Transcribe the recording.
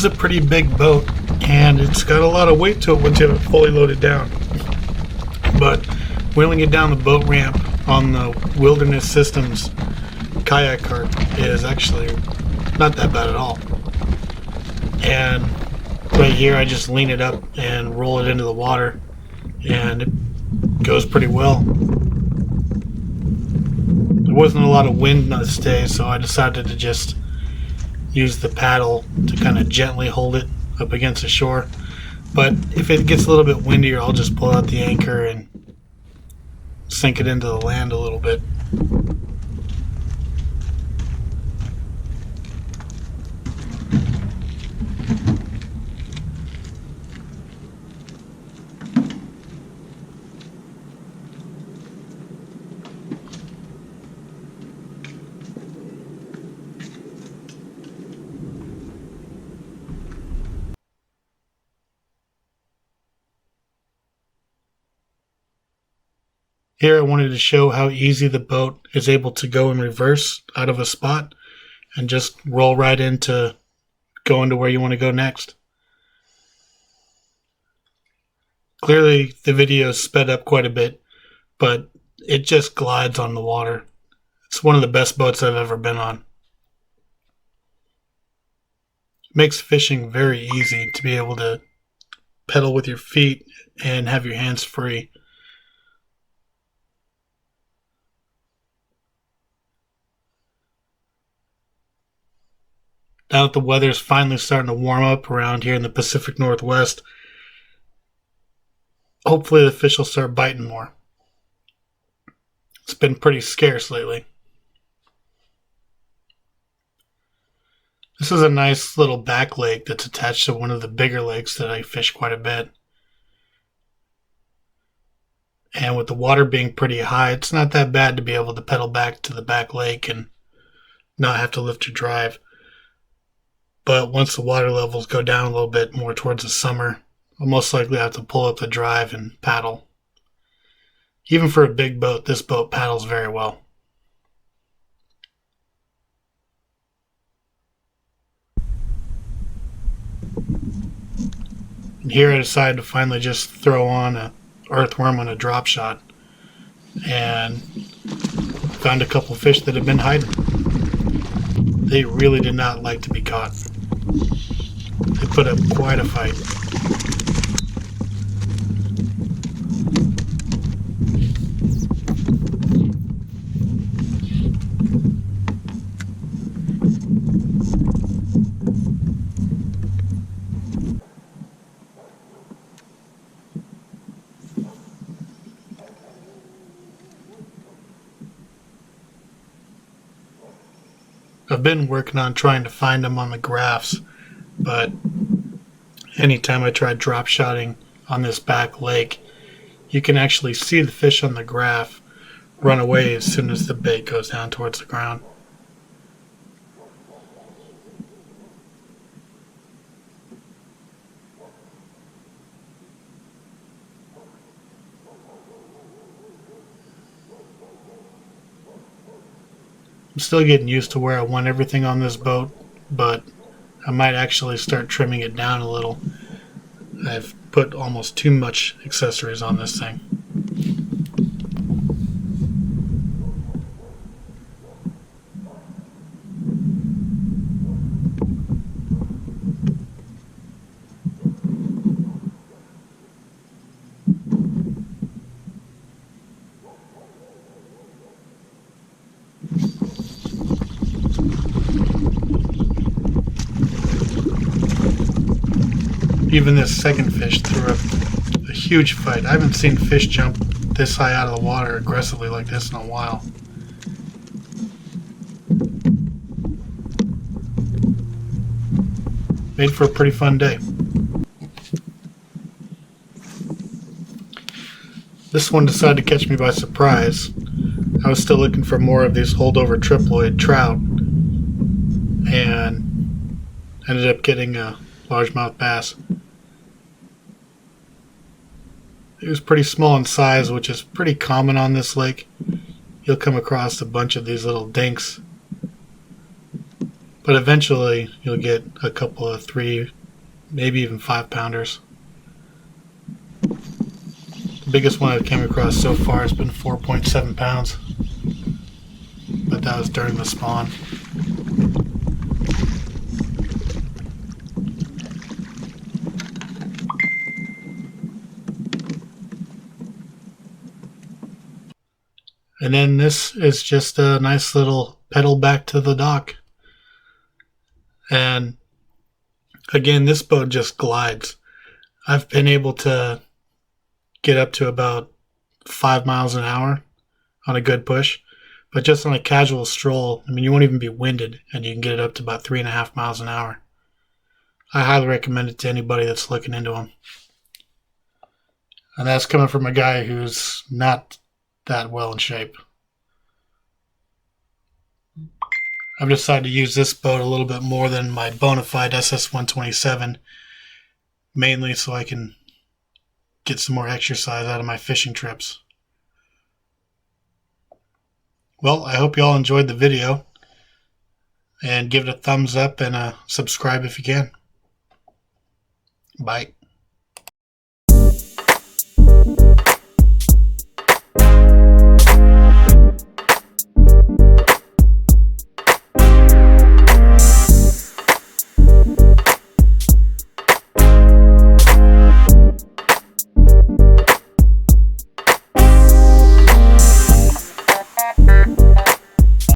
is a pretty big boat, and it's got a lot of weight to it once you have it fully loaded down. But wheeling it down the boat ramp on the Wilderness Systems kayak cart is actually not that bad at all. And right here I just lean it up and roll it into the water, and it goes pretty well. There wasn't a lot of wind this day, so I decided to just use the paddle to kind of gently hold it up against the shore. But if it gets a little bit windier, I'll just pull out the anchor and sink it into the land a little bit. Here I wanted to show how easy the boat is able to go in reverse out of a spot and just roll right into going to where you want to go next. Clearly the video is sped up quite a bit, but it just glides on the water. It's one of the best boats I've ever been on. It makes fishing very easy to be able to pedal with your feet and have your hands free. Now that the weather's finally starting to warm up around here in the Pacific Northwest, hopefully the fish will start biting more. It's been pretty scarce lately. This is a nice little back lake that's attached to one of the bigger lakes that I fish quite a bit. And with the water being pretty high, it's not that bad to be able to pedal back to the back lake and not have to lift your drive. But once the water levels go down a little bit more towards the summer, I'll most likely have to pull up the drive and paddle. Even for a big boat, this boat paddles very well. And here I decided to finally just throw on an earthworm on a drop shot, and found a couple fish that had been hiding. They really did not like to be caught. They put up quite a fight. I've been working on trying to find them on the graphs, but anytime I try drop shotting on this back lake, you can actually see the fish on the graph run away as soon as the bait goes down towards the ground. I'm still getting used to where I want everything on this boat, but I might actually start trimming it down a little. I've put almost too much accessories on this thing. Even this second fish threw a huge fight. I haven't seen fish jump this high out of the water aggressively like this in a while. Made for a pretty fun day. This one decided to catch me by surprise. I was still looking for more of these holdover triploid trout and ended up getting a largemouth bass. It was pretty small in size, which is pretty common on this lake. You'll come across a bunch of these little dinks. But eventually you'll get a couple of 3, maybe even 5-pounders. The biggest one I've came across so far has been 4.7 pounds. But that was during the spawn. And then this is just a nice little pedal back to the dock. And again, this boat just glides. I've been able to get up to about 5 miles an hour on a good push. But just on a casual stroll, I mean, you won't even be winded, and you can get it up to about 3.5 miles an hour. I highly recommend it to anybody that's looking into them. And that's coming from a guy who's not that well in shape. I've decided to use this boat a little bit more than my bona fide SS-127, mainly so I can get some more exercise out of my fishing trips. Well, I hope you all enjoyed the video, and give it a thumbs up and subscribe if you can. Bye.